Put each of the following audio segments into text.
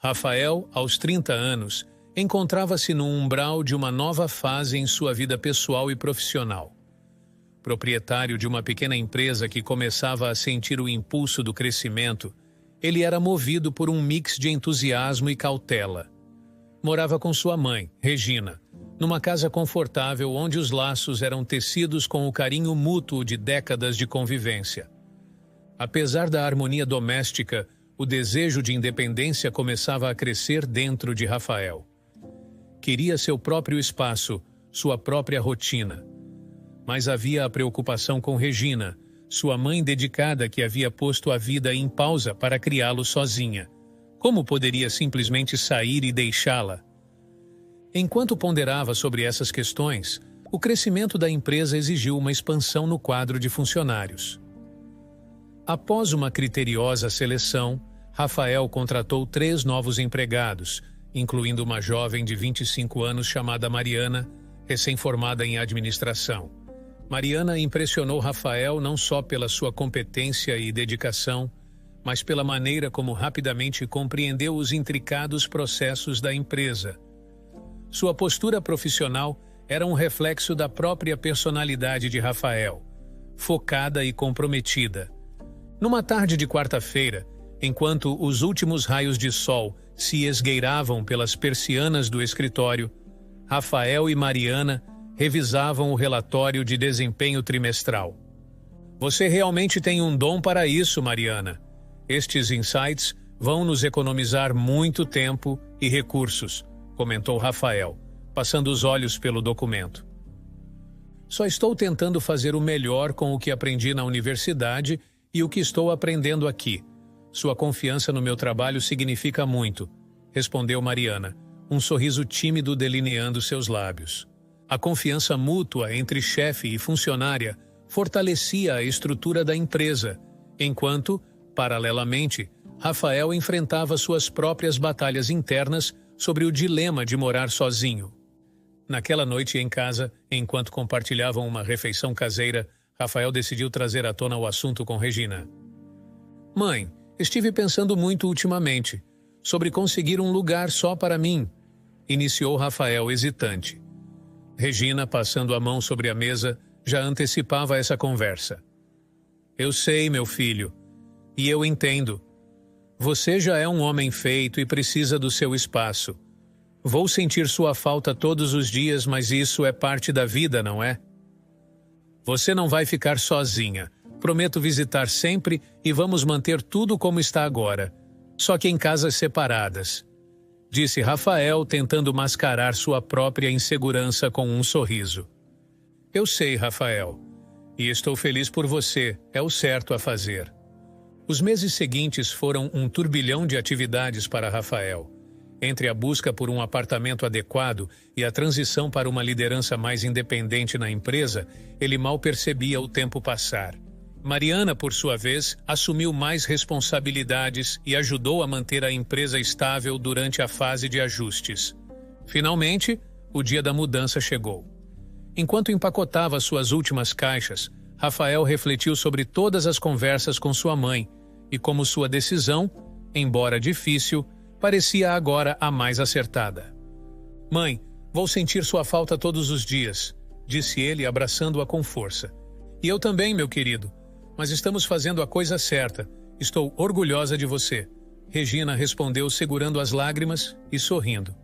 Rafael, aos 30 anos, encontrava-se no umbral de uma nova fase em sua vida pessoal e profissional. Proprietário de uma pequena empresa que começava a sentir o impulso do crescimento, ele era movido por um mix de entusiasmo e cautela. Morava com sua mãe, Regina, numa casa confortável onde os laços eram tecidos com o carinho mútuo de décadas de convivência. Apesar da harmonia doméstica, o desejo de independência começava a crescer dentro de Rafael. Queria seu próprio espaço, sua própria rotina. Mas havia a preocupação com Regina, sua mãe dedicada que havia posto a vida em pausa para criá-lo sozinha. Como poderia simplesmente sair e deixá-la? Enquanto ponderava sobre essas questões, o crescimento da empresa exigiu uma expansão no quadro de funcionários. Após uma criteriosa seleção, Rafael contratou 3 novos empregados, incluindo uma jovem de 25 anos chamada Mariana, recém-formada em administração. Mariana impressionou Rafael não só pela sua competência e dedicação, mas pela maneira como rapidamente compreendeu os intricados processos da empresa. Sua postura profissional era um reflexo da própria personalidade de Rafael, focada e comprometida. Numa tarde de quarta-feira, enquanto os últimos raios de sol se esgueiravam pelas persianas do escritório, Rafael e Mariana revisavam o relatório de desempenho trimestral. Você realmente tem um dom para isso, Mariana. Estes insights vão nos economizar muito tempo e recursos, comentou Rafael, passando os olhos pelo documento. Só estou tentando fazer o melhor com o que aprendi na universidade e o que estou aprendendo aqui. Sua confiança no meu trabalho significa muito, respondeu Mariana, um sorriso tímido delineando seus lábios. A confiança mútua entre chefe e funcionária fortalecia a estrutura da empresa, enquanto, paralelamente, Rafael enfrentava suas próprias batalhas internas sobre o dilema de morar sozinho. Naquela noite em casa, enquanto compartilhavam uma refeição caseira, Rafael decidiu trazer à tona o assunto com Regina. Mãe, estive pensando muito ultimamente sobre conseguir um lugar só para mim, iniciou Rafael hesitante. Regina, passando a mão sobre a mesa, já antecipava essa conversa. Eu sei, meu filho, e eu entendo. Você já é um homem feito e precisa do seu espaço. Vou sentir sua falta todos os dias, mas isso é parte da vida, não é? Você não vai ficar sozinha. Prometo visitar sempre e vamos manter tudo como está agora, só que em casas separadas, disse Rafael, tentando mascarar sua própria insegurança com um sorriso. Eu sei, Rafael, e estou feliz por você, é o certo a fazer. Os meses seguintes foram um turbilhão de atividades para Rafael. Entre a busca por um apartamento adequado e a transição para uma liderança mais independente na empresa, ele mal percebia o tempo passar. Mariana, por sua vez, assumiu mais responsabilidades e ajudou a manter a empresa estável durante a fase de ajustes. Finalmente, o dia da mudança chegou. Enquanto empacotava suas últimas caixas, Rafael refletiu sobre todas as conversas com sua mãe e como sua decisão, embora difícil, parecia agora a mais acertada. Mãe, vou sentir sua falta todos os dias, disse ele, abraçando-a com força. E eu também, meu querido. Mas estamos fazendo a coisa certa. Estou orgulhosa de você. Regina respondeu segurando as lágrimas e sorrindo.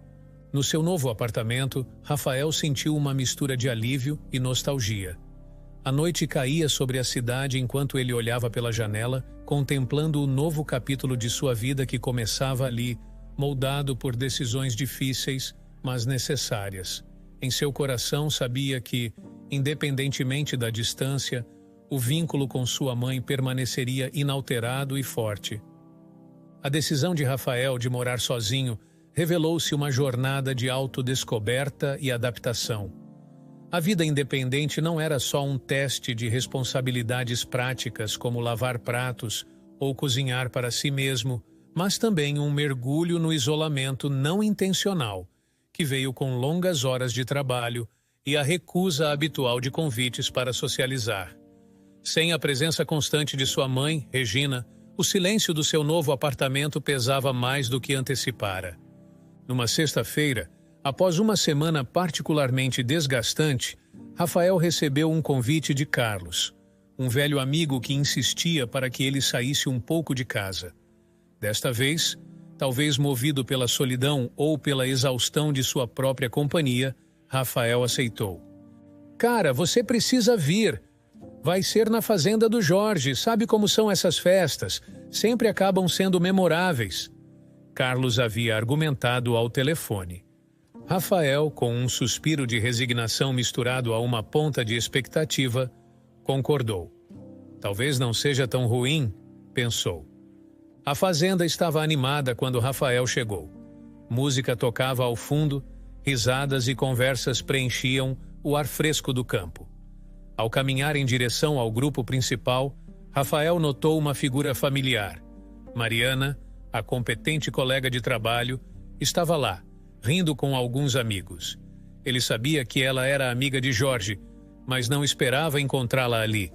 No seu novo apartamento, Rafael sentiu uma mistura de alívio e nostalgia. A noite caía sobre a cidade enquanto ele olhava pela janela, contemplando o novo capítulo de sua vida que começava ali, moldado por decisões difíceis, mas necessárias. Em seu coração sabia que, independentemente da distância, o vínculo com sua mãe permaneceria inalterado e forte. A decisão de Rafael de morar sozinho revelou-se uma jornada de autodescoberta e adaptação. A vida independente não era só um teste de responsabilidades práticas como lavar pratos ou cozinhar para si mesmo, mas também um mergulho no isolamento não intencional, que veio com longas horas de trabalho e a recusa habitual de convites para socializar. Sem a presença constante de sua mãe, Regina, O silêncio do seu novo apartamento pesava mais do que antecipara. Numa sexta-feira, após uma semana particularmente desgastante, Rafael recebeu um convite de Carlos, um velho amigo que insistia para que ele saísse um pouco de casa. Desta vez, talvez movido pela solidão ou pela exaustão de sua própria companhia, Rafael aceitou. Cara, você precisa vir. Vai ser na fazenda do Jorge, sabe como são essas festas? Sempre acabam sendo memoráveis. Carlos havia argumentado ao telefone. Rafael, com um suspiro de resignação misturado a uma ponta de expectativa, concordou. Talvez não seja tão ruim, pensou. A fazenda estava animada quando Rafael chegou. Música tocava ao fundo, risadas e conversas preenchiam o ar fresco do campo. Ao caminhar em direção ao grupo principal, Rafael notou uma figura familiar. Mariana, a competente colega de trabalho, estava lá, rindo com alguns amigos. Ele sabia que ela era amiga de Jorge, mas não esperava encontrá-la ali.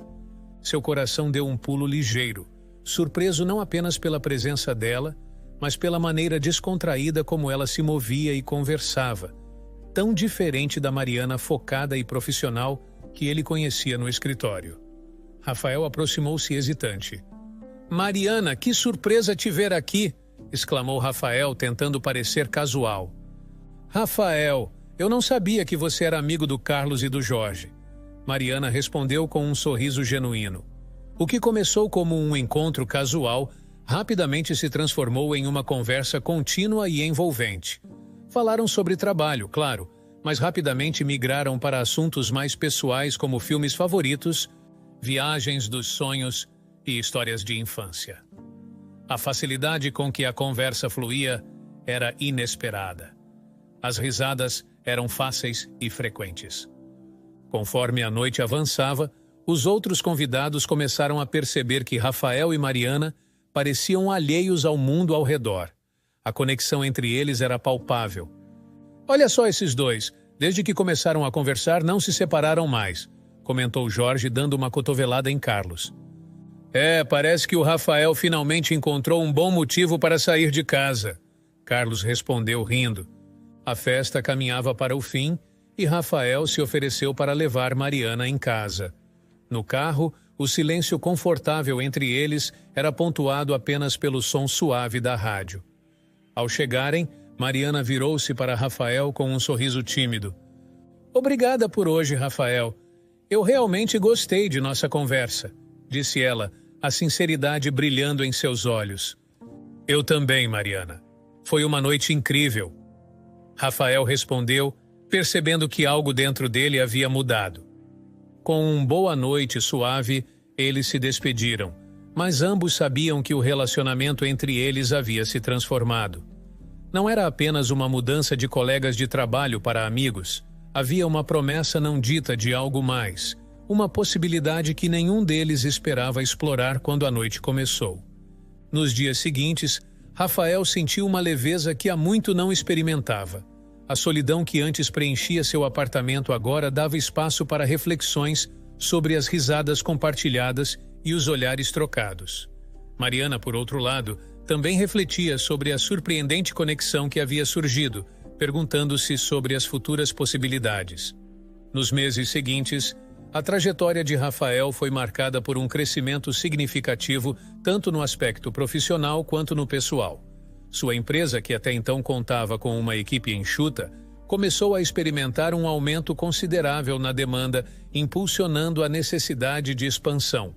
Seu coração deu um pulo ligeiro, surpreso não apenas pela presença dela, mas pela maneira descontraída como ela se movia e conversava, tão diferente da Mariana focada e profissional que ele conhecia no escritório. Rafael aproximou-se hesitante. Mariana, que surpresa te ver aqui! Exclamou Rafael, tentando parecer casual. Rafael, eu não sabia que você era amigo do Carlos e do Jorge. Mariana respondeu com um sorriso genuíno. O que começou como um encontro casual, rapidamente se transformou em uma conversa contínua e envolvente. Falaram sobre trabalho, claro, mas rapidamente migraram para assuntos mais pessoais como filmes favoritos, viagens dos sonhos e histórias de infância. A facilidade com que a conversa fluía era inesperada. As risadas eram fáceis e frequentes. Conforme a noite avançava, os outros convidados começaram a perceber que Rafael e Mariana pareciam alheios ao mundo ao redor. A conexão entre eles era palpável. Olha só esses dois, desde que começaram a conversar não se separaram mais, comentou Jorge dando uma cotovelada em Carlos. Parece que o Rafael finalmente encontrou um bom motivo para sair de casa, Carlos respondeu rindo. A festa caminhava para o fim e Rafael se ofereceu para levar Mariana em casa. No carro, o silêncio confortável entre eles era pontuado apenas pelo som suave da rádio. Ao chegarem, Mariana virou-se para Rafael com um sorriso tímido. Obrigada por hoje, Rafael. Eu realmente gostei de nossa conversa, disse ela, a sinceridade brilhando em seus olhos. Eu também, Mariana. Foi uma noite incrível. Rafael respondeu, percebendo que algo dentro dele havia mudado. Com um boa noite suave, eles se despediram, mas ambos sabiam que o relacionamento entre eles havia se transformado. Não era apenas uma mudança de colegas de trabalho para amigos. Havia uma promessa não dita de algo mais, uma possibilidade que nenhum deles esperava explorar quando a noite começou. Nos dias seguintes, Rafael sentiu uma leveza que há muito não experimentava. A solidão que antes preenchia seu apartamento agora dava espaço para reflexões sobre as risadas compartilhadas e os olhares trocados. Mariana, por outro lado, também refletia sobre a surpreendente conexão que havia surgido, perguntando-se sobre as futuras possibilidades. Nos meses seguintes, a trajetória de Rafael foi marcada por um crescimento significativo tanto no aspecto profissional quanto no pessoal. Sua empresa, que até então contava com uma equipe enxuta, começou a experimentar um aumento considerável na demanda, impulsionando a necessidade de expansão.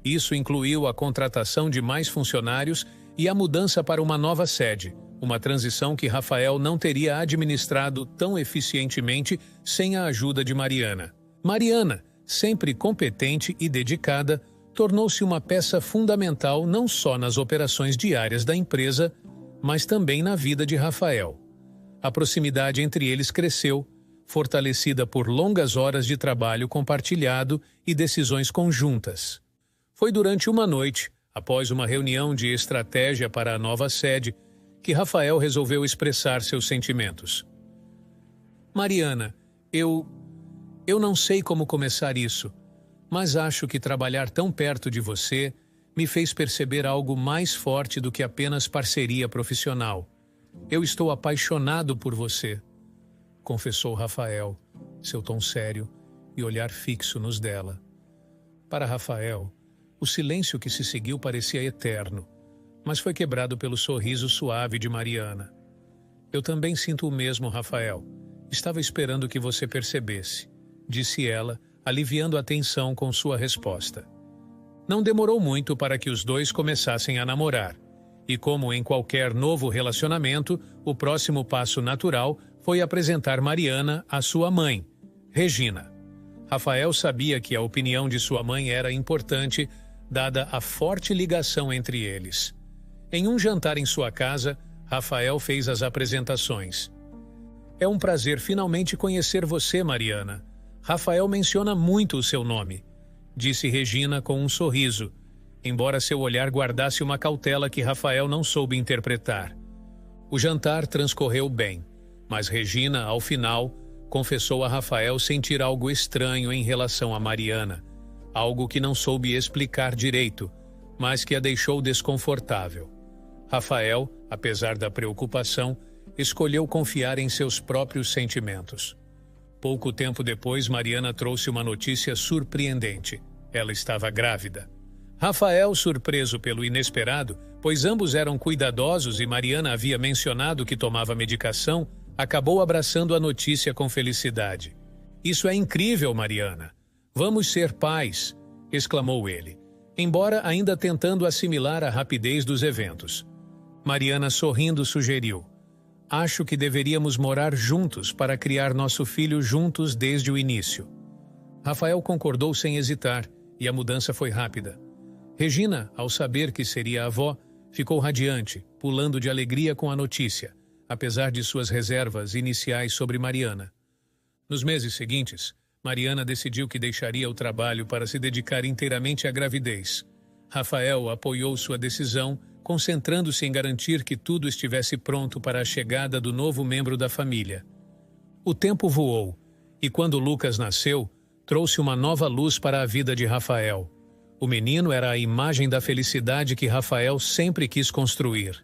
Isso incluiu a contratação de mais funcionários e a mudança para uma nova sede, uma transição que Rafael não teria administrado tão eficientemente sem a ajuda de Mariana. Mariana, sempre competente e dedicada, tornou-se uma peça fundamental não só nas operações diárias da empresa, mas também na vida de Rafael. A proximidade entre eles cresceu, fortalecida por longas horas de trabalho compartilhado e decisões conjuntas. Foi durante uma noite, após uma reunião de estratégia para a nova sede, que Rafael resolveu expressar seus sentimentos. Mariana, eu não sei como começar isso, mas acho que trabalhar tão perto de você me fez perceber algo mais forte do que apenas parceria profissional. Eu estou apaixonado por você, confessou Rafael, seu tom sério e olhar fixo nos dela. Para Rafael, o silêncio que se seguiu parecia eterno, mas foi quebrado pelo sorriso suave de Mariana. Eu também sinto o mesmo, Rafael. Estava esperando que você percebesse, disse ela, aliviando a tensão com sua resposta. Não demorou muito para que os dois começassem a namorar. E como em qualquer novo relacionamento, o próximo passo natural foi apresentar Mariana à sua mãe, Regina. Rafael sabia que a opinião de sua mãe era importante, dada a forte ligação entre eles. Em um jantar em sua casa, Rafael fez as apresentações. É um prazer finalmente conhecer você, Mariana. Rafael menciona muito o seu nome, disse Regina com um sorriso, embora seu olhar guardasse uma cautela que Rafael não soube interpretar. O jantar transcorreu bem, mas Regina, ao final, confessou a Rafael sentir algo estranho em relação a Mariana, algo que não soube explicar direito, mas que a deixou desconfortável. Rafael, apesar da preocupação, escolheu confiar em seus próprios sentimentos. Pouco tempo depois, Mariana trouxe uma notícia surpreendente. Ela estava grávida. Rafael, surpreso pelo inesperado, pois ambos eram cuidadosos e Mariana havia mencionado que tomava medicação, acabou abraçando a notícia com felicidade. Isso é incrível, Mariana. Vamos ser pais, exclamou ele, embora ainda tentando assimilar a rapidez dos eventos. Mariana, sorrindo, sugeriu: acho que deveríamos morar juntos para criar nosso filho juntos desde o início. Rafael concordou sem hesitar, e a mudança foi rápida. Regina, ao saber que seria avó, ficou radiante, pulando de alegria com a notícia, apesar de suas reservas iniciais sobre Mariana. Nos meses seguintes, Mariana decidiu que deixaria o trabalho para se dedicar inteiramente à gravidez. Rafael apoiou sua decisão, concentrando-se em garantir que tudo estivesse pronto para a chegada do novo membro da família. O tempo voou, e quando Lucas nasceu, trouxe uma nova luz para a vida de Rafael. O menino era a imagem da felicidade que Rafael sempre quis construir.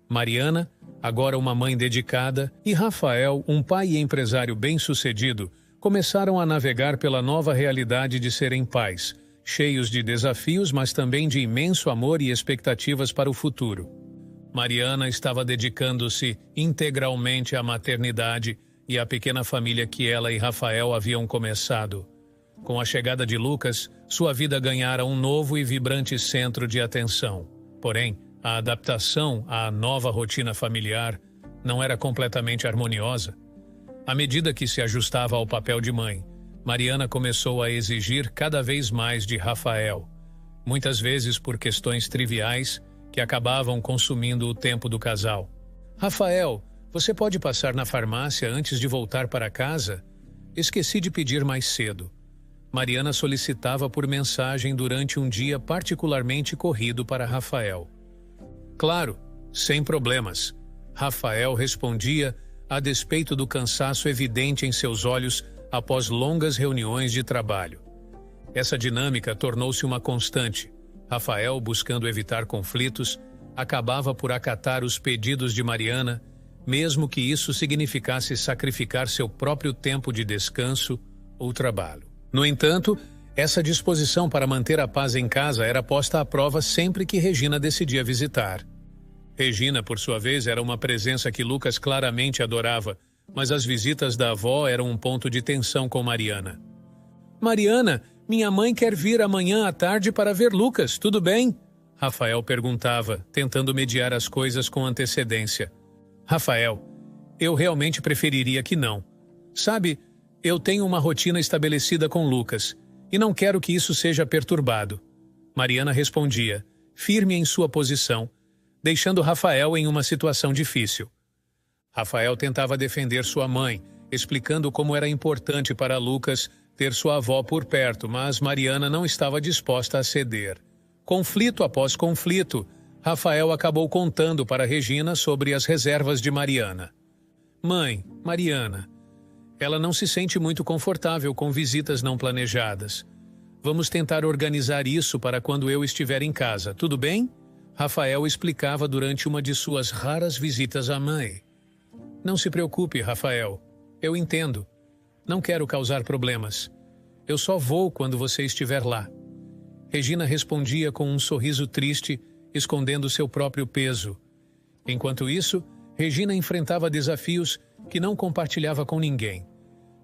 Mariana, agora uma mãe dedicada, e Rafael, um pai e empresário bem-sucedido, começaram a navegar pela nova realidade de serem pais, cheios de desafios, mas também de imenso amor e expectativas para o futuro. Mariana estava dedicando-se integralmente à maternidade e à pequena família que ela e Rafael haviam começado. Com a chegada de Lucas, sua vida ganhara um novo e vibrante centro de atenção. Porém, a adaptação à nova rotina familiar não era completamente harmoniosa. À medida que se ajustava ao papel de mãe, Mariana começou a exigir cada vez mais de Rafael, muitas vezes por questões triviais que acabavam consumindo o tempo do casal. Rafael, você pode passar na farmácia antes de voltar para casa? Esqueci de pedir mais cedo. Mariana solicitava por mensagem durante um dia particularmente corrido para Rafael. Claro, sem problemas. Rafael respondia, a despeito do cansaço evidente em seus olhos após longas reuniões de trabalho. Essa dinâmica tornou-se uma constante. Rafael, buscando evitar conflitos, acabava por acatar os pedidos de Mariana, mesmo que isso significasse sacrificar seu próprio tempo de descanso ou trabalho. No entanto, essa disposição para manter a paz em casa era posta à prova sempre que Regina decidia visitar. Regina, por sua vez, era uma presença que Lucas claramente adorava, mas as visitas da avó eram um ponto de tensão com Mariana. Mariana, minha mãe quer vir amanhã à tarde para ver Lucas, tudo bem? Rafael perguntava, tentando mediar as coisas com antecedência. Rafael, eu realmente preferiria que não. Sabe, eu tenho uma rotina estabelecida com Lucas e não quero que isso seja perturbado. Mariana respondia, firme em sua posição, deixando Rafael em uma situação difícil. Rafael tentava defender sua mãe, explicando como era importante para Lucas ter sua avó por perto, mas Mariana não estava disposta a ceder. Conflito após conflito, Rafael acabou contando para Regina sobre as reservas de Mariana. Mãe, Mariana, ela não se sente muito confortável com visitas não planejadas. Vamos tentar organizar isso para quando eu estiver em casa, tudo bem? Rafael explicava durante uma de suas raras visitas à mãe. Não se preocupe, Rafael. Eu entendo. Não quero causar problemas. Eu só vou quando você estiver lá. Regina respondia com um sorriso triste, escondendo seu próprio peso. Enquanto isso, Regina enfrentava desafios que não compartilhava com ninguém.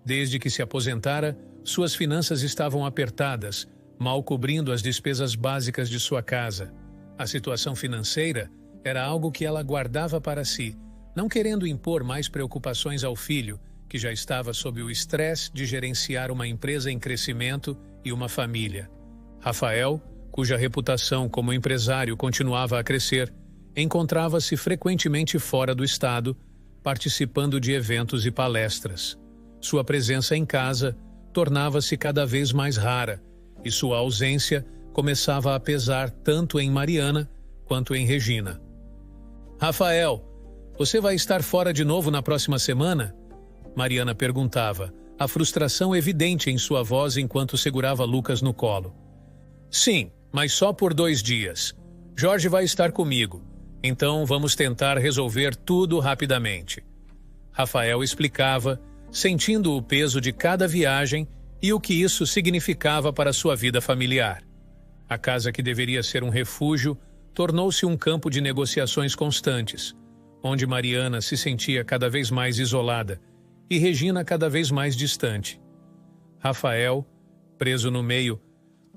Desde que se aposentara, suas finanças estavam apertadas, mal cobrindo as despesas básicas de sua casa. A situação financeira era algo que ela guardava para si, não querendo impor mais preocupações ao filho, que já estava sob o estresse de gerenciar uma empresa em crescimento e uma família. Rafael, cuja reputação como empresário continuava a crescer, encontrava-se frequentemente fora do estado, participando de eventos e palestras. Sua presença em casa tornava-se cada vez mais rara e sua ausência começava a pesar tanto em Mariana quanto em Regina. Rafael, você vai estar fora de novo na próxima semana? Mariana perguntava, a frustração evidente em sua voz enquanto segurava Lucas no colo. Sim, mas só por 2 dias. Jorge vai estar comigo, então vamos tentar resolver tudo rapidamente. Rafael explicava, sentindo o peso de cada viagem e o que isso significava para sua vida familiar. A casa que deveria ser um refúgio tornou-se um campo de negociações constantes, onde Mariana se sentia cada vez mais isolada e Regina cada vez mais distante. Rafael, preso no meio,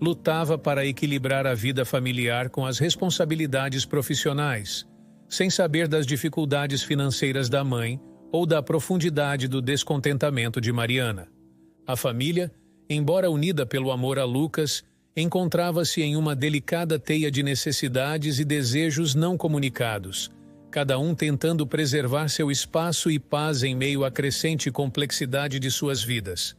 lutava para equilibrar a vida familiar com as responsabilidades profissionais, sem saber das dificuldades financeiras da mãe ou da profundidade do descontentamento de Mariana. A família, embora unida pelo amor a Lucas, encontrava-se em uma delicada teia de necessidades e desejos não comunicados, cada um tentando preservar seu espaço e paz em meio à crescente complexidade de suas vidas.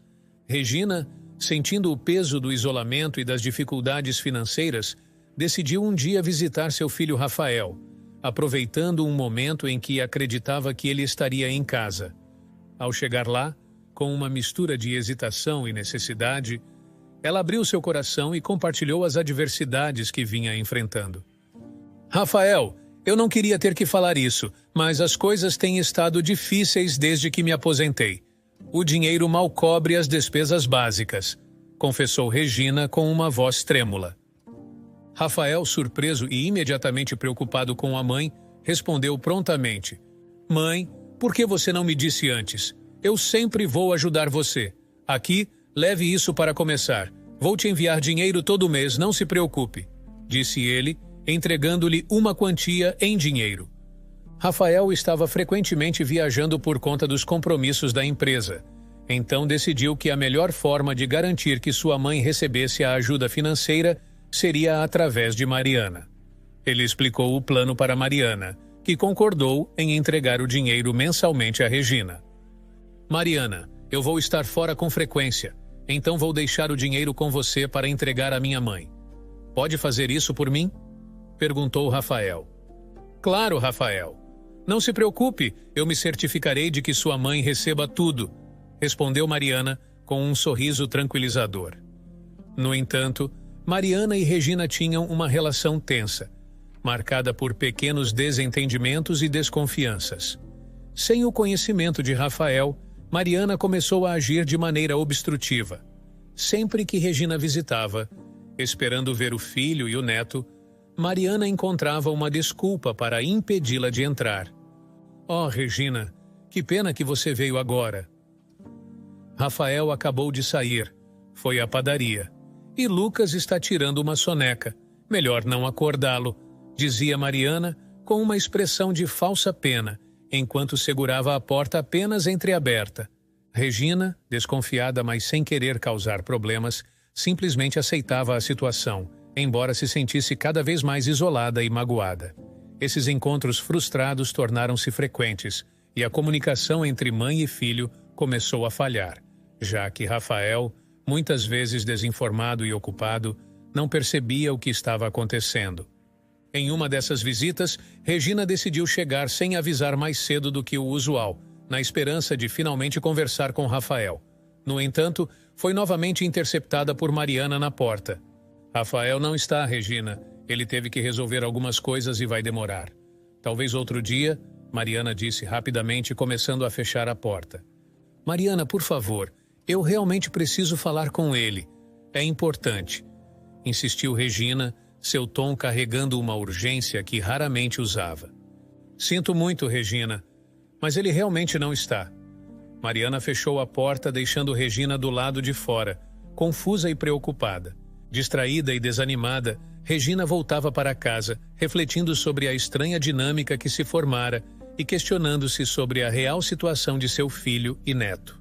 Regina, sentindo o peso do isolamento e das dificuldades financeiras, decidiu um dia visitar seu filho Rafael, aproveitando um momento em que acreditava que ele estaria em casa. Ao chegar lá, com uma mistura de hesitação e necessidade, ela abriu seu coração e compartilhou as adversidades que vinha enfrentando. Rafael, eu não queria ter que falar isso, mas as coisas têm estado difíceis desde que me aposentei. O dinheiro mal cobre as despesas básicas, confessou Regina com uma voz trêmula. Rafael, surpreso e imediatamente preocupado com a mãe, respondeu prontamente. Mãe, por que você não me disse antes? Eu sempre vou ajudar você. Aqui, leve isso para começar. Vou te enviar dinheiro todo mês, não se preocupe, disse ele, entregando-lhe uma quantia em dinheiro. Rafael estava frequentemente viajando por conta dos compromissos da empresa. Então decidiu que a melhor forma de garantir que sua mãe recebesse a ajuda financeira seria através de Mariana. Ele explicou o plano para Mariana, que concordou em entregar o dinheiro mensalmente a Regina. Mariana, eu vou estar fora com frequência, então vou deixar o dinheiro com você para entregar à minha mãe. Pode fazer isso por mim? Perguntou Rafael. Claro, Rafael. Não se preocupe, eu me certificarei de que sua mãe receba tudo, respondeu Mariana com um sorriso tranquilizador. No entanto, Mariana e Regina tinham uma relação tensa, marcada por pequenos desentendimentos e desconfianças. Sem o conhecimento de Rafael, Mariana começou a agir de maneira obstrutiva. Sempre que Regina visitava, esperando ver o filho e o neto, Mariana encontrava uma desculpa para impedi-la de entrar. Oh, Regina, que pena que você veio agora. Rafael acabou de sair, foi à padaria. E Lucas está tirando uma soneca. Melhor não acordá-lo, dizia Mariana com uma expressão de falsa pena, enquanto segurava a porta apenas entreaberta. Regina, desconfiada, mas sem querer causar problemas, simplesmente aceitava a situação, embora se sentisse cada vez mais isolada e magoada. Esses encontros frustrados tornaram-se frequentes, e a comunicação entre mãe e filho começou a falhar, já que Rafael, muitas vezes desinformado e ocupado, não percebia o que estava acontecendo. Em uma dessas visitas, Regina decidiu chegar sem avisar mais cedo do que o usual, na esperança de finalmente conversar com Rafael. No entanto, foi novamente interceptada por Mariana na porta. Rafael não está, Regina. Ele teve que resolver algumas coisas e vai demorar. Talvez outro dia, Mariana disse rapidamente, começando a fechar a porta. Mariana, por favor, eu realmente preciso falar com ele. É importante. Insistiu Regina, seu tom carregando uma urgência que raramente usava. Sinto muito, Regina, mas ele realmente não está. Mariana fechou a porta, deixando Regina do lado de fora, confusa e preocupada. Distraída e desanimada, Regina voltava para casa, refletindo sobre a estranha dinâmica que se formara e questionando-se sobre a real situação de seu filho e neto.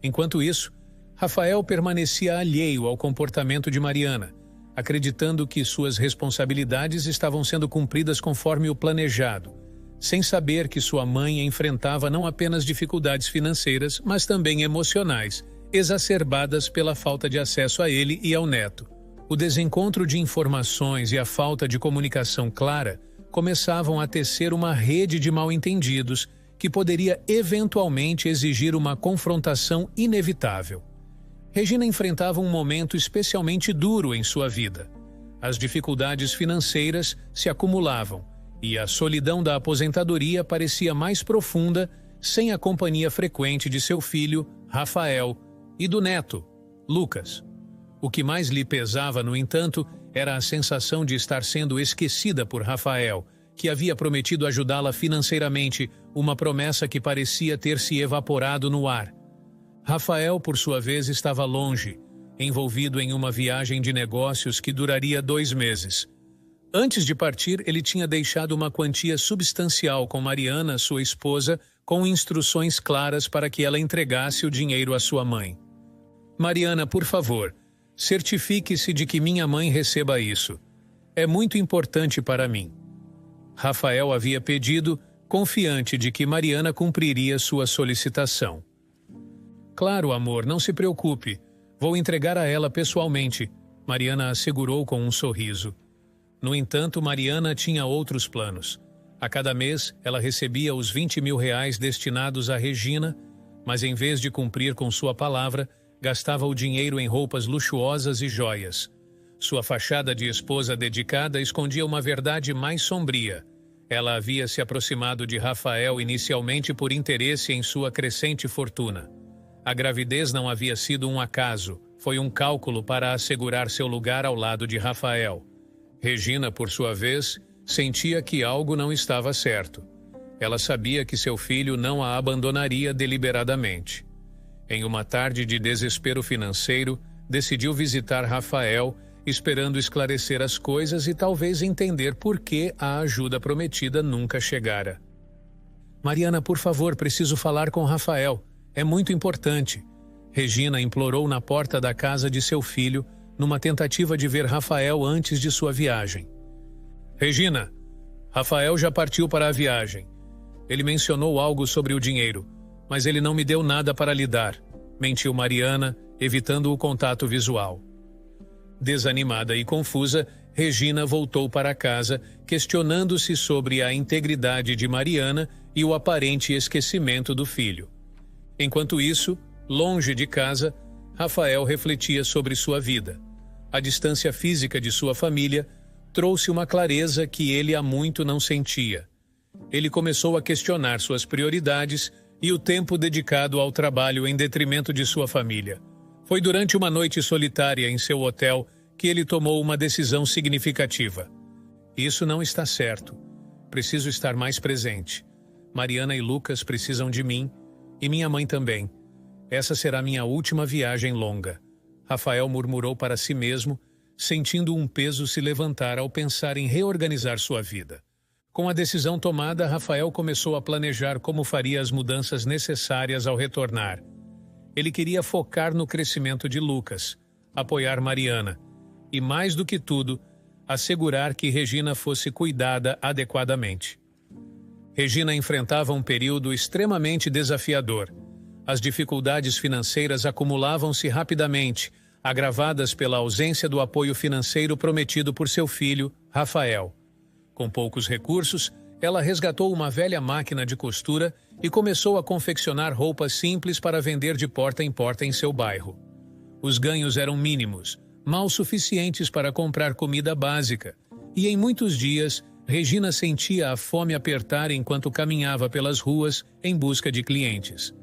Enquanto isso, Rafael permanecia alheio ao comportamento de Mariana, acreditando que suas responsabilidades estavam sendo cumpridas conforme o planejado, sem saber que sua mãe enfrentava não apenas dificuldades financeiras, mas também emocionais, exacerbadas pela falta de acesso a ele e ao neto. O desencontro de informações e a falta de comunicação clara começavam a tecer uma rede de mal-entendidos que poderia eventualmente exigir uma confrontação inevitável. Regina enfrentava um momento especialmente duro em sua vida. As dificuldades financeiras se acumulavam e a solidão da aposentadoria parecia mais profunda sem a companhia frequente de seu filho, Rafael, e do neto, Lucas. O que mais lhe pesava, no entanto, era a sensação de estar sendo esquecida por Rafael, que havia prometido ajudá-la financeiramente, uma promessa que parecia ter se evaporado no ar. Rafael, por sua vez, estava longe, envolvido em uma viagem de negócios que duraria 2 meses. Antes de partir, ele tinha deixado uma quantia substancial com Mariana, sua esposa, com instruções claras para que ela entregasse o dinheiro à sua mãe. Mariana, por favor, certifique-se de que minha mãe receba isso. É muito importante para mim. Rafael havia pedido, confiante de que Mariana cumpriria sua solicitação. Claro, amor, não se preocupe. Vou entregar a ela pessoalmente, Mariana assegurou com um sorriso. No entanto, Mariana tinha outros planos. A cada mês, ela recebia os 20 mil reais destinados a Regina, mas em vez de cumprir com sua palavra, gastava o dinheiro em roupas luxuosas e joias. Sua fachada de esposa dedicada escondia uma verdade mais sombria. Ela havia se aproximado de Rafael inicialmente por interesse em sua crescente fortuna. A gravidez não havia sido um acaso, foi um cálculo para assegurar seu lugar ao lado de Rafael. Regina, por sua vez, sentia que algo não estava certo. Ela sabia que seu filho não a abandonaria deliberadamente. Em uma tarde de desespero financeiro, decidiu visitar Rafael, esperando esclarecer as coisas e talvez entender por que a ajuda prometida nunca chegara. Mariana, por favor, preciso falar com Rafael. É muito importante. Regina implorou na porta da casa de seu filho, numa tentativa de ver Rafael antes de sua viagem. Regina, Rafael já partiu para a viagem. Ele mencionou algo sobre o dinheiro, mas ele não me deu nada para lhe dar, mentiu Mariana, evitando o contato visual. Desanimada e confusa, Regina voltou para casa, questionando-se sobre a integridade de Mariana e o aparente esquecimento do filho. Enquanto isso, longe de casa, Rafael refletia sobre sua vida. A distância física de sua família trouxe uma clareza que ele há muito não sentia. Ele começou a questionar suas prioridades e o tempo dedicado ao trabalho em detrimento de sua família. Foi durante uma noite solitária em seu hotel que ele tomou uma decisão significativa. Isso não está certo. Preciso estar mais presente. Mariana e Lucas precisam de mim e minha mãe também. Essa será minha última viagem longa. Rafael murmurou para si mesmo, sentindo um peso se levantar ao pensar em reorganizar sua vida. Com a decisão tomada, Rafael começou a planejar como faria as mudanças necessárias ao retornar. Ele queria focar no crescimento de Lucas, apoiar Mariana e, mais do que tudo, assegurar que Regina fosse cuidada adequadamente. Regina enfrentava um período extremamente desafiador. As dificuldades financeiras acumulavam-se rapidamente, agravadas pela ausência do apoio financeiro prometido por seu filho, Rafael. Com poucos recursos, ela resgatou uma velha máquina de costura e começou a confeccionar roupas simples para vender de porta em seu bairro. Os ganhos eram mínimos, mal suficientes para comprar comida básica, e em muitos dias, Regina sentia a fome apertar enquanto caminhava pelas ruas em busca de clientes.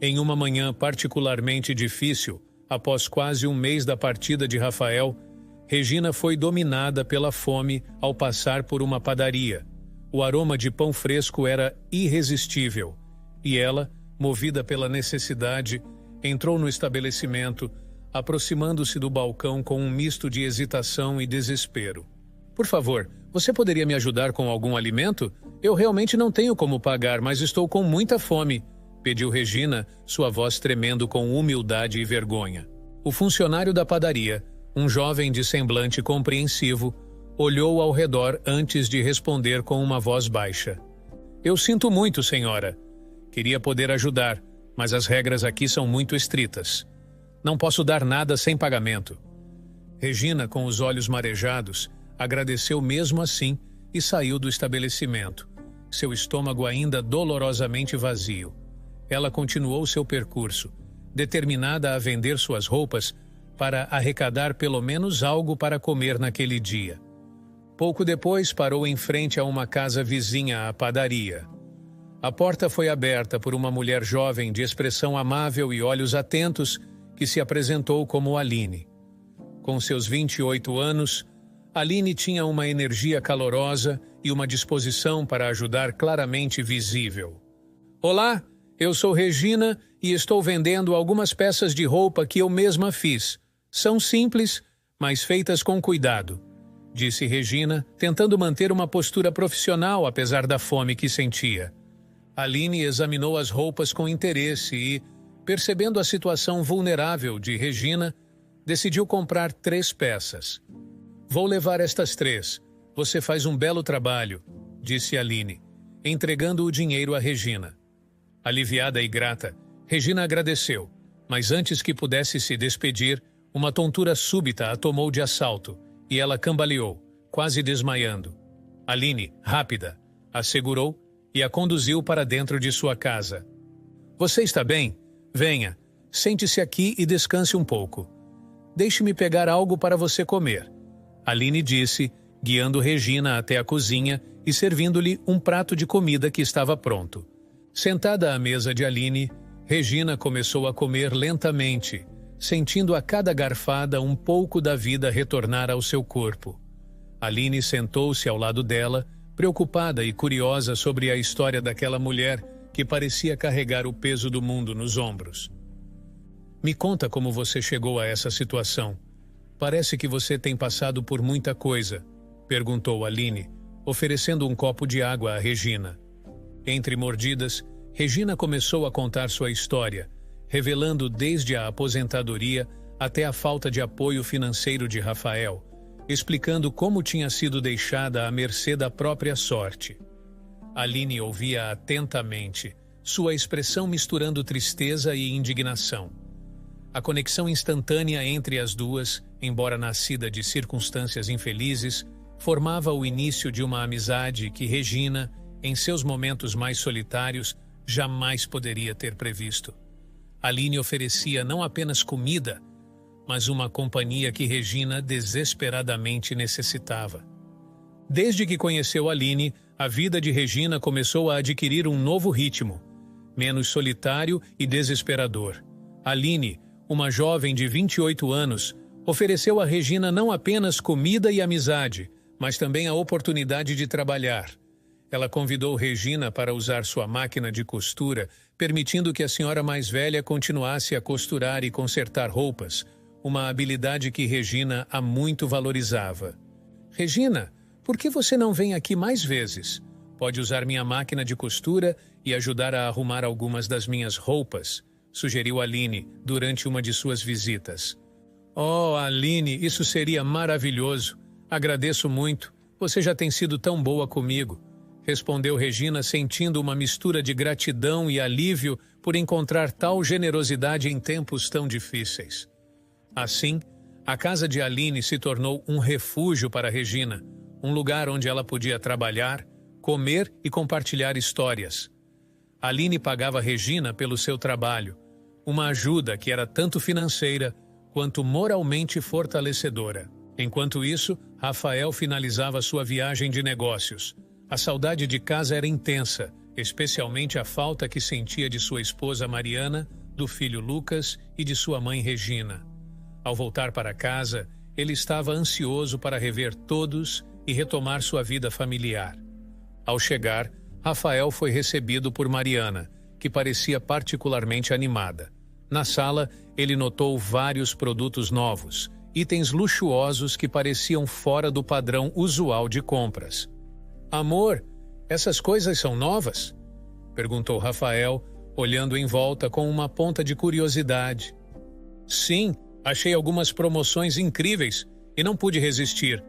Em uma manhã particularmente difícil, após quase um mês da partida de Rafael, Regina foi dominada pela fome ao passar por uma padaria. O aroma de pão fresco era irresistível, e ela, movida pela necessidade, entrou no estabelecimento, aproximando-se do balcão com um misto de hesitação e desespero. Por favor, você poderia me ajudar com algum alimento? Eu realmente não tenho como pagar, mas estou com muita fome, pediu Regina, sua voz tremendo com humildade e vergonha. O funcionário da padaria, um jovem de semblante compreensivo, olhou ao redor antes de responder com uma voz baixa. Eu sinto muito, senhora. Queria poder ajudar, mas as regras aqui são muito estritas. Não posso dar nada sem pagamento. Regina, com os olhos marejados, agradeceu mesmo assim e saiu do estabelecimento, seu estômago ainda dolorosamente vazio. Ela continuou seu percurso, determinada a vender suas roupas para arrecadar pelo menos algo para comer naquele dia. Pouco depois, parou em frente a uma casa vizinha à padaria. A porta foi aberta por uma mulher jovem de expressão amável e olhos atentos que se apresentou como Aline. Com seus 28 anos, Aline tinha uma energia calorosa e uma disposição para ajudar claramente visível. Olá, eu sou Regina e estou vendendo algumas peças de roupa que eu mesma fiz. São simples, mas feitas com cuidado, disse Regina, tentando manter uma postura profissional apesar da fome que sentia. Aline examinou as roupas com interesse e, percebendo a situação vulnerável de Regina, decidiu comprar 3 peças. Vou levar estas 3. Você faz um belo trabalho, disse Aline, entregando o dinheiro a Regina. Aliviada e grata, Regina agradeceu, mas antes que pudesse se despedir, uma tontura súbita a tomou de assalto e ela cambaleou, quase desmaiando. Aline, rápida, a segurou e a conduziu para dentro de sua casa. Você está bem? Venha, sente-se aqui e descanse um pouco. Deixe-me pegar algo para você comer. Aline disse, guiando Regina até a cozinha e servindo-lhe um prato de comida que estava pronto. Sentada à mesa de Aline, Regina começou a comer lentamente, sentindo a cada garfada um pouco da vida retornar ao seu corpo. Aline sentou-se ao lado dela, preocupada e curiosa sobre a história daquela mulher que parecia carregar o peso do mundo nos ombros. Me conta como você chegou a essa situação. Parece que você tem passado por muita coisa, perguntou Aline, oferecendo um copo de água a Regina. Entre mordidas, Regina começou a contar sua história, revelando desde a aposentadoria até a falta de apoio financeiro de Rafael, explicando como tinha sido deixada à mercê da própria sorte. Aline ouvia atentamente, sua expressão misturando tristeza e indignação. A conexão instantânea entre as duas, embora nascida de circunstâncias infelizes, formava o início de uma amizade que Regina, em seus momentos mais solitários, jamais poderia ter previsto. Aline oferecia não apenas comida, mas uma companhia que Regina desesperadamente necessitava. Desde que conheceu Aline, a vida de Regina começou a adquirir um novo ritmo, menos solitário e desesperador. Aline, uma jovem de 28 anos, ofereceu a Regina não apenas comida e amizade, mas também a oportunidade de trabalhar. Ela convidou Regina para usar sua máquina de costura, permitindo que a senhora mais velha continuasse a costurar e consertar roupas, uma habilidade que Regina há muito valorizava. Regina, por que você não vem aqui mais vezes? Pode usar minha máquina de costura e ajudar a arrumar algumas das minhas roupas, sugeriu Aline durante uma de suas visitas. Oh, Aline, isso seria maravilhoso. Agradeço muito. Você já tem sido tão boa comigo, respondeu Regina, sentindo uma mistura de gratidão e alívio por encontrar tal generosidade em tempos tão difíceis. Assim, a casa de Aline se tornou um refúgio para Regina, um lugar onde ela podia trabalhar, comer e compartilhar histórias. Aline pagava Regina pelo seu trabalho, uma ajuda que era tanto financeira quanto moralmente fortalecedora. Enquanto isso, Rafael finalizava sua viagem de negócios. A saudade de casa era intensa, especialmente a falta que sentia de sua esposa Mariana, do filho Lucas e de sua mãe Regina. Ao voltar para casa, ele estava ansioso para rever todos e retomar sua vida familiar. Ao chegar, Rafael foi recebido por Mariana, que parecia particularmente animada. Na sala, ele notou vários produtos novos, itens luxuosos que pareciam fora do padrão usual de compras. "Amor, essas coisas são novas?" perguntou Rafael, olhando em volta com uma ponta de curiosidade. "Sim, achei algumas promoções incríveis e não pude resistir",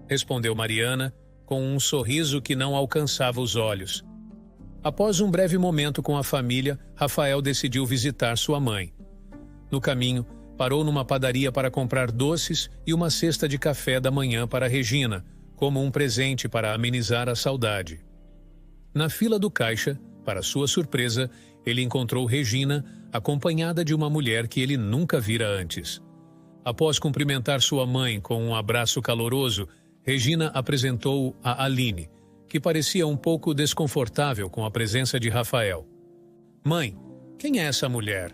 respondeu Mariana, com um sorriso que não alcançava os olhos. Após um breve momento com a família, Rafael decidiu visitar sua mãe. No caminho, parou numa padaria para comprar doces e uma cesta de café da manhã para Regina, como um presente para amenizar a saudade. Na fila do caixa, para sua surpresa, ele encontrou Regina, acompanhada de uma mulher que ele nunca vira antes. Após cumprimentar sua mãe com um abraço caloroso, Regina apresentou-o a Aline, que parecia um pouco desconfortável com a presença de Rafael. "Mãe, quem é essa mulher?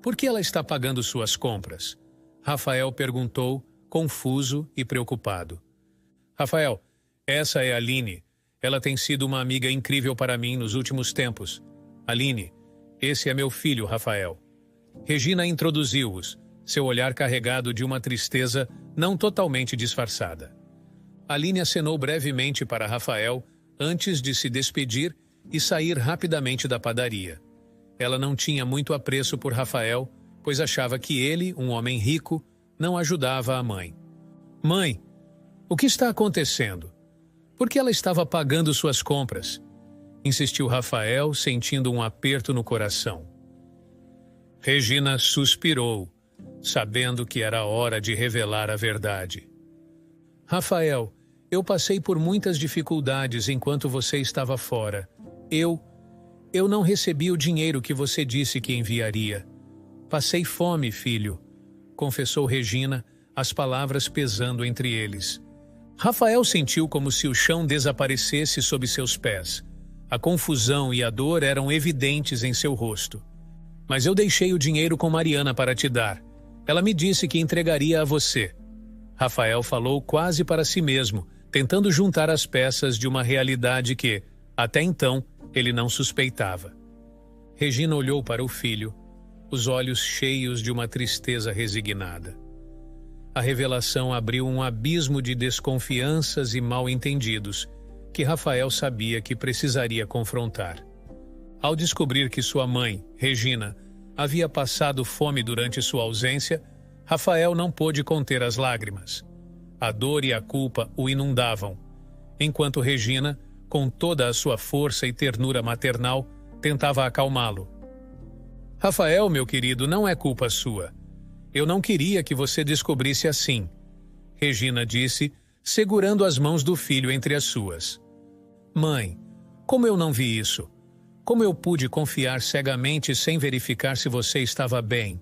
Por que ela está pagando suas compras?" Rafael perguntou, confuso e preocupado. "Rafael, essa é a Aline. Ela tem sido uma amiga incrível para mim nos últimos tempos. Aline, esse é meu filho, Rafael." Regina introduziu-os, seu olhar carregado de uma tristeza não totalmente disfarçada. Aline acenou brevemente para Rafael antes de se despedir e sair rapidamente da padaria. Ela não tinha muito apreço por Rafael, pois achava que ele, um homem rico, não ajudava a mãe. "Mãe, o que está acontecendo? Por que ela estava pagando suas compras?" insistiu Rafael, sentindo um aperto no coração. Regina suspirou, sabendo que era hora de revelar a verdade. "Rafael, eu passei por muitas dificuldades enquanto você estava fora. Eu não recebi o dinheiro que você disse que enviaria. Passei fome, filho", confessou Regina, as palavras pesando entre eles. Rafael sentiu como se o chão desaparecesse sob seus pés. A confusão e a dor eram evidentes em seu rosto. "Mas eu deixei o dinheiro com Mariana para te dar. Ela me disse que entregaria a você." Rafael falou quase para si mesmo, tentando juntar as peças de uma realidade que, até então, ele não suspeitava. Regina olhou para o filho, os olhos cheios de uma tristeza resignada. A revelação abriu um abismo de desconfianças e mal-entendidos que Rafael sabia que precisaria confrontar. Ao descobrir que sua mãe, Regina, havia passado fome durante sua ausência, Rafael não pôde conter as lágrimas. A dor e a culpa o inundavam, enquanto Regina, com toda a sua força e ternura maternal, tentava acalmá-lo. "Rafael, meu querido, não é culpa sua. Eu não queria que você descobrisse assim", Regina disse, segurando as mãos do filho entre as suas. "Mãe, como eu não vi isso? Como eu pude confiar cegamente sem verificar se você estava bem?"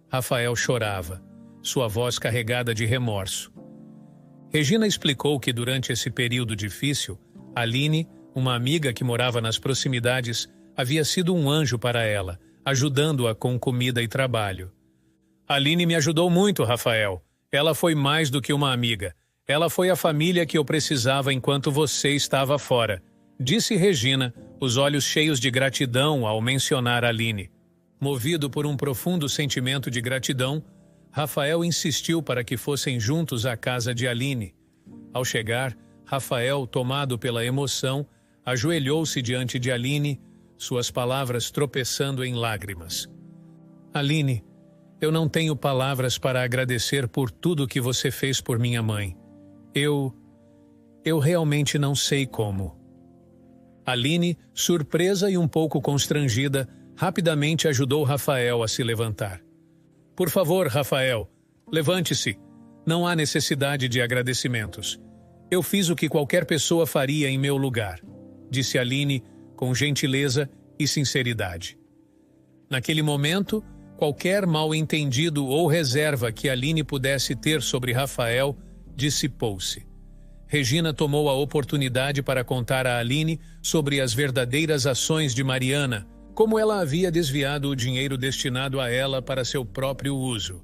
Rafael chorava, sua voz carregada de remorso. Regina explicou que durante esse período difícil, Aline, uma amiga que morava nas proximidades, havia sido um anjo para ela, ajudando-a com comida e trabalho. "Aline me ajudou muito, Rafael. Ela foi mais do que uma amiga. Ela foi a família que eu precisava enquanto você estava fora", disse Regina, os olhos cheios de gratidão ao mencionar Aline. Movido por um profundo sentimento de gratidão, Rafael insistiu para que fossem juntos à casa de Aline. Ao chegar, Rafael, tomado pela emoção, ajoelhou-se diante de Aline, suas palavras tropeçando em lágrimas. "Aline, eu não tenho palavras para agradecer por tudo que você fez por minha mãe. Eu realmente não sei como." Aline, surpresa e um pouco constrangida, rapidamente ajudou Rafael a se levantar. "Por favor, Rafael, levante-se. Não há necessidade de agradecimentos. Eu fiz o que qualquer pessoa faria em meu lugar." disse Aline com gentileza e sinceridade. Naquele momento, qualquer mal-entendido ou reserva que Aline pudesse ter sobre Rafael dissipou-se. Regina tomou a oportunidade para contar a Aline sobre as verdadeiras ações de Mariana, como ela havia desviado o dinheiro destinado a ela para seu próprio uso.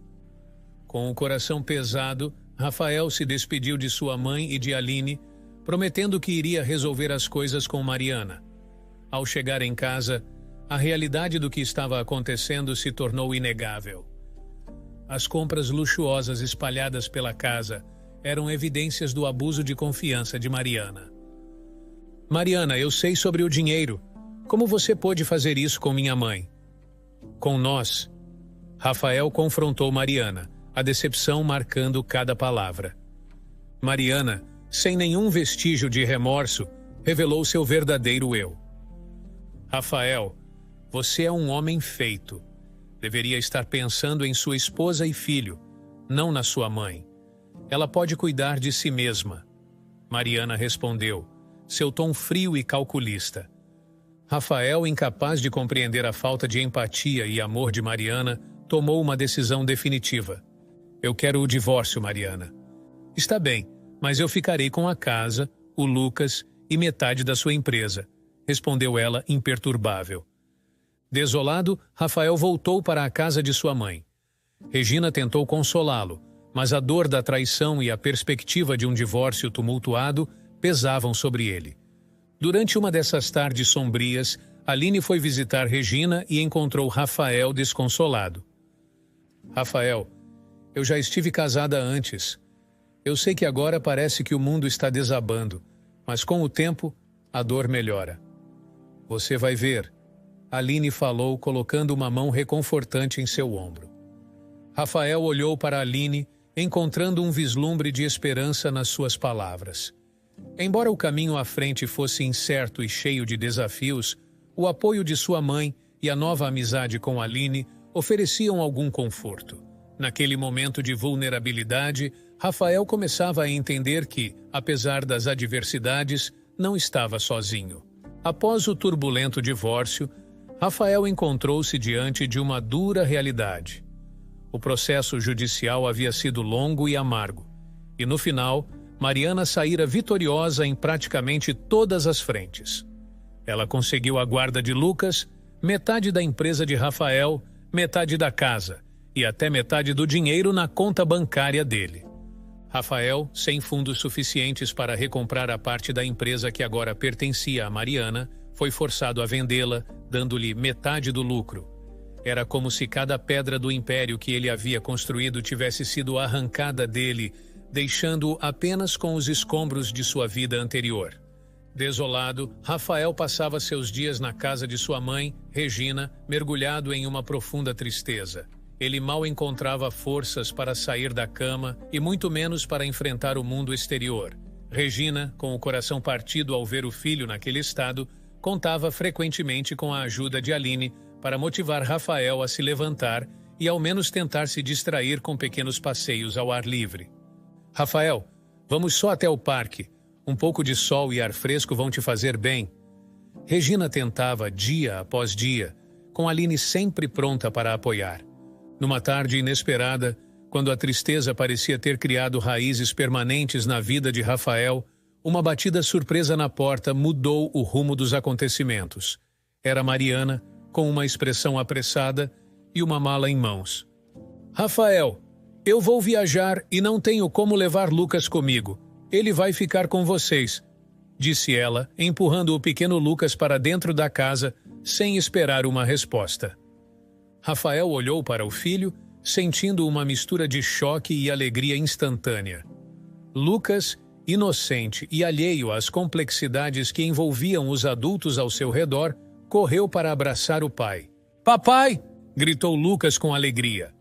Com o coração pesado, Rafael se despediu de sua mãe e de Aline, prometendo que iria resolver as coisas com Mariana. Ao chegar em casa, a realidade do que estava acontecendo se tornou inegável. As compras luxuosas espalhadas pela casa eram evidências do abuso de confiança de Mariana. Mariana, eu sei sobre o dinheiro. Como você pôde fazer isso com minha mãe? Com nós. Rafael confrontou Mariana, a decepção marcando cada palavra. Mariana, sem nenhum vestígio de remorso, revelou seu verdadeiro eu. Rafael, você é um homem feito. Deveria estar pensando em sua esposa e filho, não na sua mãe. Ela pode cuidar de si mesma. Mariana respondeu, seu tom frio e calculista. Rafael, incapaz de compreender a falta de empatia e amor de Mariana, tomou uma decisão definitiva. Eu quero o divórcio, Mariana. Está bem, mas eu ficarei com a casa, o Lucas e metade da sua empresa, respondeu ela imperturbável. Desolado, Rafael voltou para a casa de sua mãe. Regina tentou consolá-lo, mas a dor da traição e a perspectiva de um divórcio tumultuado pesavam sobre ele. Durante uma dessas tardes sombrias, Aline foi visitar Regina e encontrou Rafael desconsolado. Rafael, eu já estive casada antes. Eu sei que agora parece que o mundo está desabando, mas com o tempo, a dor melhora. Você vai ver, Aline falou, colocando uma mão reconfortante em seu ombro. Rafael olhou para Aline, encontrando um vislumbre de esperança nas suas palavras. Embora o caminho à frente fosse incerto e cheio de desafios, o apoio de sua mãe e a nova amizade com Aline ofereciam algum conforto. Naquele momento de vulnerabilidade, Rafael começava a entender que, apesar das adversidades, não estava sozinho. Após o turbulento divórcio, Rafael encontrou-se diante de uma dura realidade. O processo judicial havia sido longo e amargo, e no final, Mariana saíra vitoriosa em praticamente todas as frentes. Ela conseguiu a guarda de Lucas, metade da empresa de Rafael, metade da casa e até metade do dinheiro na conta bancária dele. Rafael, sem fundos suficientes para recomprar a parte da empresa que agora pertencia a Mariana, foi forçado a vendê-la, dando-lhe metade do lucro. Era como se cada pedra do império que ele havia construído tivesse sido arrancada dele, deixando-o apenas com os escombros de sua vida anterior. Desolado, Rafael passava seus dias na casa de sua mãe, Regina, mergulhado em uma profunda tristeza. Ele mal encontrava forças para sair da cama e muito menos para enfrentar o mundo exterior. Regina, com o coração partido ao ver o filho naquele estado, contava frequentemente com a ajuda de Aline para motivar Rafael a se levantar e ao menos tentar se distrair com pequenos passeios ao ar livre. Rafael, vamos só até o parque. Um pouco de sol e ar fresco vão te fazer bem. Regina tentava dia após dia, com Aline sempre pronta para apoiar. Numa tarde inesperada, quando a tristeza parecia ter criado raízes permanentes na vida de Rafael, uma batida surpresa na porta mudou o rumo dos acontecimentos. Era Mariana, com uma expressão apressada e uma mala em mãos. Rafael, eu vou viajar e não tenho como levar Lucas comigo. Ele vai ficar com vocês, disse ela, empurrando o pequeno Lucas para dentro da casa, sem esperar uma resposta. Rafael olhou para o filho, sentindo uma mistura de choque e alegria instantânea. Lucas, inocente e alheio às complexidades que envolviam os adultos ao seu redor, correu para abraçar o pai. Papai! Gritou Lucas com alegria.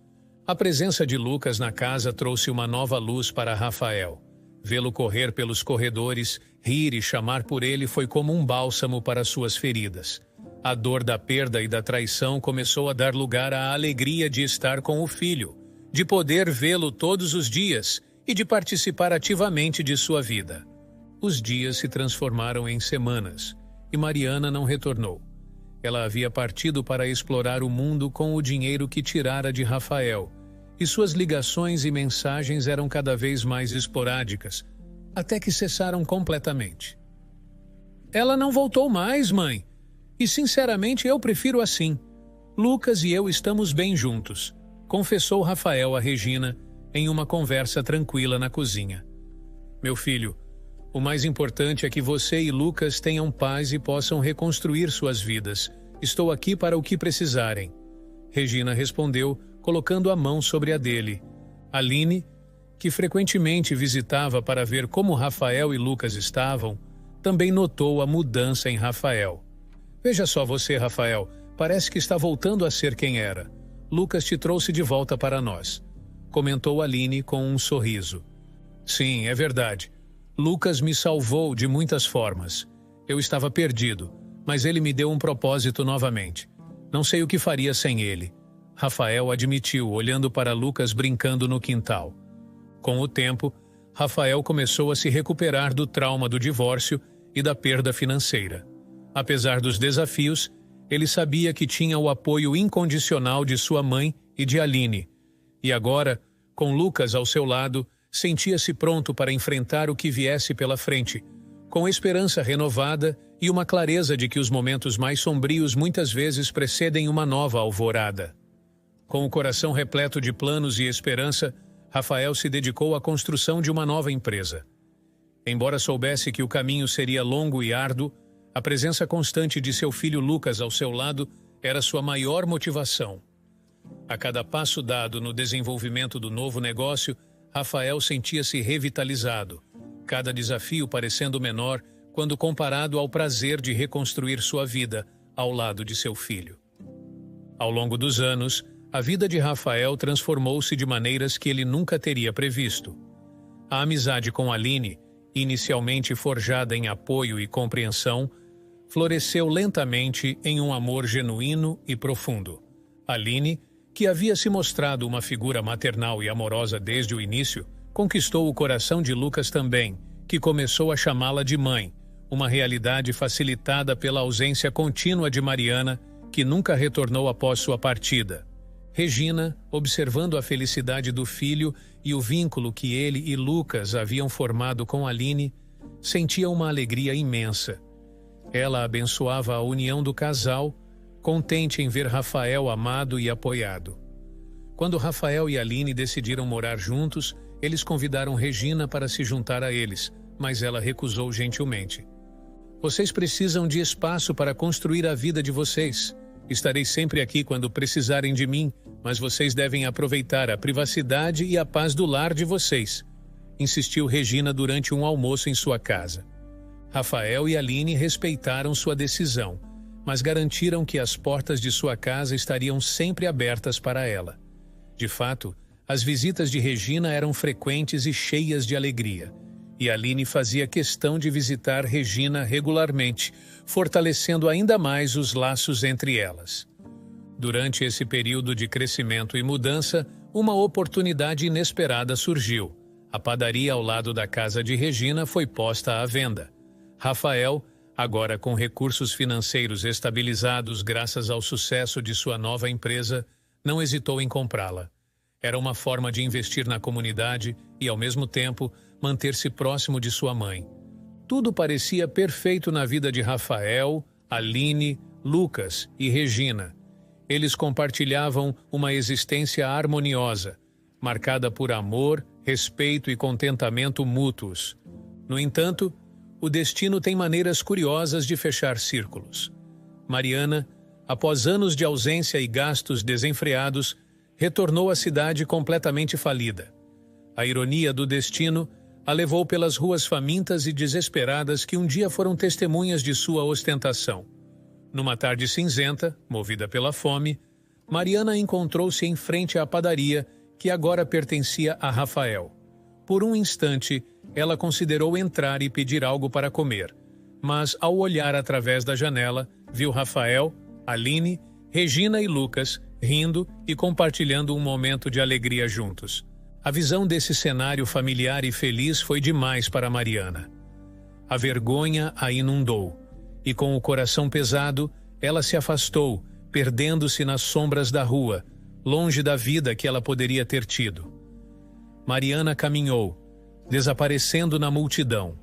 A presença de Lucas na casa trouxe uma nova luz para Rafael. Vê-lo correr pelos corredores, rir e chamar por ele foi como um bálsamo para suas feridas. A dor da perda e da traição começou a dar lugar à alegria de estar com o filho, de poder vê-lo todos os dias e de participar ativamente de sua vida. Os dias se transformaram em semanas, e Mariana não retornou. Ela havia partido para explorar o mundo com o dinheiro que tirara de Rafael, e suas ligações e mensagens eram cada vez mais esporádicas, até que cessaram completamente. Ela não voltou mais, mãe. E sinceramente eu prefiro assim. Lucas e eu estamos bem juntos, confessou Rafael a Regina em uma conversa tranquila na cozinha. Meu filho, o mais importante é que você e Lucas tenham paz e possam reconstruir suas vidas. Estou aqui para o que precisarem. Regina respondeu, colocando a mão sobre a dele. Aline, que frequentemente visitava para ver como Rafael e Lucas estavam, também notou a mudança em Rafael. Veja só você, Rafael, parece que está voltando a ser quem era. Lucas te trouxe de volta para nós, comentou Aline com um sorriso. Sim, é verdade. Lucas me salvou de muitas formas. Eu estava perdido, mas ele me deu um propósito novamente. Não sei o que faria sem ele. Rafael admitiu, olhando para Lucas brincando no quintal. Com o tempo, Rafael começou a se recuperar do trauma do divórcio e da perda financeira. Apesar dos desafios, ele sabia que tinha o apoio incondicional de sua mãe e de Aline. E agora, com Lucas ao seu lado, sentia-se pronto para enfrentar o que viesse pela frente, com esperança renovada e uma clareza de que os momentos mais sombrios muitas vezes precedem uma nova alvorada. Com o coração repleto de planos e esperança, Rafael se dedicou à construção de uma nova empresa. Embora soubesse que o caminho seria longo e árduo, a presença constante de seu filho Lucas ao seu lado era sua maior motivação. A cada passo dado no desenvolvimento do novo negócio, Rafael sentia-se revitalizado, cada desafio parecendo menor quando comparado ao prazer de reconstruir sua vida ao lado de seu filho. Ao longo dos anos, a vida de Rafael transformou-se de maneiras que ele nunca teria previsto. A amizade com Aline, inicialmente forjada em apoio e compreensão, floresceu lentamente em um amor genuíno e profundo. Aline, que havia se mostrado uma figura maternal e amorosa desde o início, conquistou o coração de Lucas também, que começou a chamá-la de mãe, uma realidade facilitada pela ausência contínua de Mariana, que nunca retornou após sua partida. Regina, observando a felicidade do filho e o vínculo que ele e Lucas haviam formado com Aline, sentia uma alegria imensa. Ela abençoava a união do casal, contente em ver Rafael amado e apoiado. Quando Rafael e Aline decidiram morar juntos, eles convidaram Regina para se juntar a eles, mas ela recusou gentilmente. Vocês precisam de espaço para construir a vida de vocês. Estarei sempre aqui quando precisarem de mim, mas vocês devem aproveitar a privacidade e a paz do lar de vocês, insistiu Regina durante um almoço em sua casa. Rafael e Aline respeitaram sua decisão, mas garantiram que as portas de sua casa estariam sempre abertas para ela. De fato, as visitas de Regina eram frequentes e cheias de alegria, e Aline fazia questão de visitar Regina regularmente, fortalecendo ainda mais os laços entre elas. Durante esse período de crescimento e mudança, uma oportunidade inesperada surgiu. A padaria ao lado da casa de Regina foi posta à venda. Rafael, agora com recursos financeiros estabilizados graças ao sucesso de sua nova empresa, não hesitou em comprá-la. Era uma forma de investir na comunidade e, ao mesmo tempo, manter-se próximo de sua mãe. Tudo parecia perfeito na vida de Rafael, Aline, Lucas e Regina. Eles compartilhavam uma existência harmoniosa, marcada por amor, respeito e contentamento mútuos. No entanto, o destino tem maneiras curiosas de fechar círculos. Mariana, após anos de ausência e gastos desenfreados, retornou à cidade completamente falida. A ironia do destino a levou pelas ruas famintas e desesperadas que um dia foram testemunhas de sua ostentação. Numa tarde cinzenta, movida pela fome, Mariana encontrou-se em frente à padaria que agora pertencia a Rafael. Por um instante, ela considerou entrar e pedir algo para comer, mas ao olhar através da janela, viu Rafael, Aline, Regina e Lucas rindo e compartilhando um momento de alegria juntos. A visão desse cenário familiar e feliz foi demais para Mariana. A vergonha a inundou, e com o coração pesado, ela se afastou, perdendo-se nas sombras da rua, longe da vida que ela poderia ter tido. Mariana caminhou, desaparecendo na multidão.